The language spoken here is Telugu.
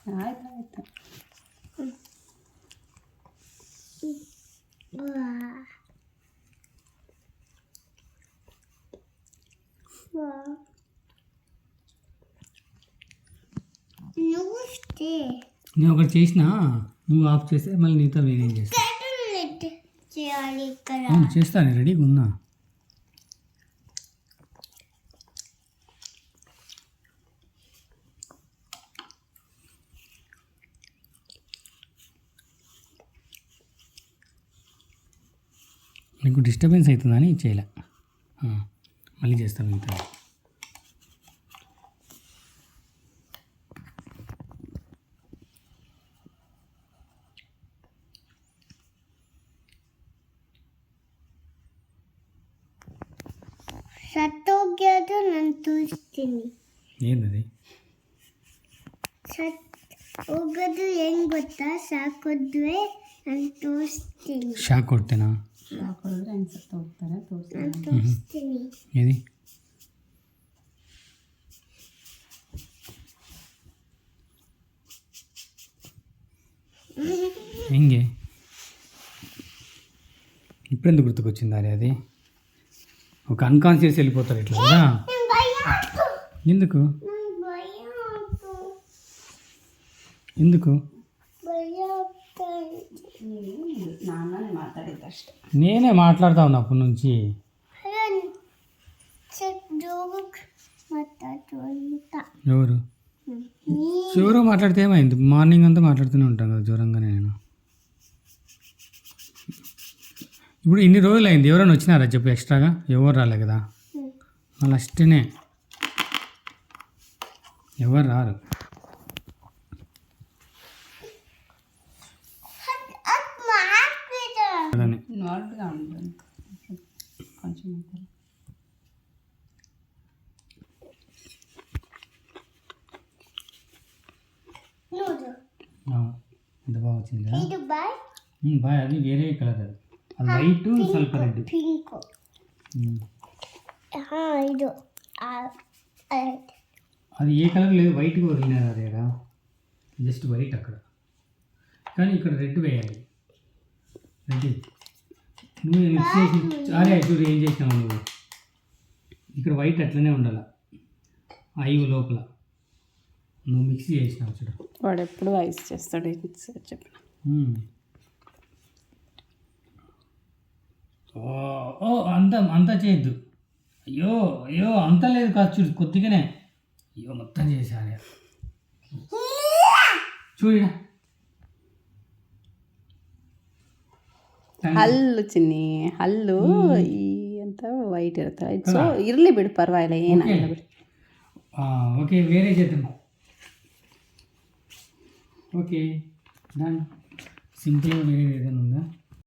ಆಯ್ತು ಆಯ್ತು. నేను ఒకటి చేసినా, నువ్వు ఆఫ్ చేస్తే మళ్ళీ నీతో నేనేం చేస్తా. చేస్తాను, రెడీగా ఉన్నా. నీకు డిస్టర్బెన్స్ అవుతుందని చేయలే. మళ్ళీ చేస్తాను మిగతా. సత్తోగ్యతో నన్ను చూస్తుంది. ఏంటది? సత్తోగదు ఏం ಗೊತ್ತಾ? ಸಾಕೋದ್ವೆ ನಾನು ತೋರಿಸ್ತೀನಿ. ಶಾಕ್ ಕೊಡ್ತೇನಾ? ಶಾಕ್ ಹೊಡೆದ್ರೆ ಹೆಂಗೆ ಸತ್ತ ಹೋಗ್ತಾರೆ ತೋರಿಸ್ತೀನಿ. ఏది? ಹೆಂಗೆ? ఇప్పుడెందుకు గుర్తుకొచ్చింది అది? ఒక అన్కాన్షియస్ వెళ్ళిపోతారు ఇట్లా కదా. ఎందుకు ఎందుకు నాన్ననే మాట్లాడేది అಷ್ಟೇ. నేనే మాట్లాడుతా ఉన్నా అప్పటి నుంచి. ఎవరు ఎవరో మాట్లాడితే ఏమైంది? మార్నింగ్ అంతా మాట్లాడుతూనే ఉంటాను కదా జ్వరంగానే నేను. ఇప్పుడు ఇన్ని రోజులు అయింది, ఎవరైనా వచ్చినారా చెప్పు ఎక్స్ట్రాగా? ఎవరు రాలే కదా. మళ్ళీ అష్టనే ఎవరు రారు. నార్మల్గా ఉంటుంది కొంచెం. ఎంత బాగా వచ్చింది కదా. బాయ్, అది వేరే కలర్. అది వైట్ ಸ್ವಲ್ಪ రెడ్. అది ఏ కలర్ లేదు, వైట్గా వదిలినారు అదే కదా, జస్ట్ వైట్ అక్కడ. కానీ ఇక్కడ రెడ్ వేయాలి. రెడ్ నువ్వు మిక్స్ చేసి అరే చూడు ఏం చేసినావు నువ్వు. ఇక్కడ వైట్ అట్లనే ఉండాలి, ఐవు లోపల నువ్వు మిక్స్ చేసినావు చూడు. వాడు ఎప్పుడు ఐస్ చేస్తాడు చెప్పిన. ఓ అంతా చేయొద్దు. అయ్యో అయ్యో అంతా లేదు కాదు, చూడు కొద్దిగానే. అయ్యో మొత్తం చేశారు చూడ. ಹಲ್ಲು ಚಿನ್ನಿ ಹಲ್ಲು ಈ ಅಂತ ವೈಟ್ ಇರುತ್ತೆ. ಸೊ ಇರಲಿ ಬಿಡು, ಪರವಾಗಿಲ್ಲ, ಏನಾಗಲ್ಲ ಬಿಡು. ఓకే వేరే చేద్దాం. Okay done. సింపుల్గా వేరే ఏదైనా ఉందా?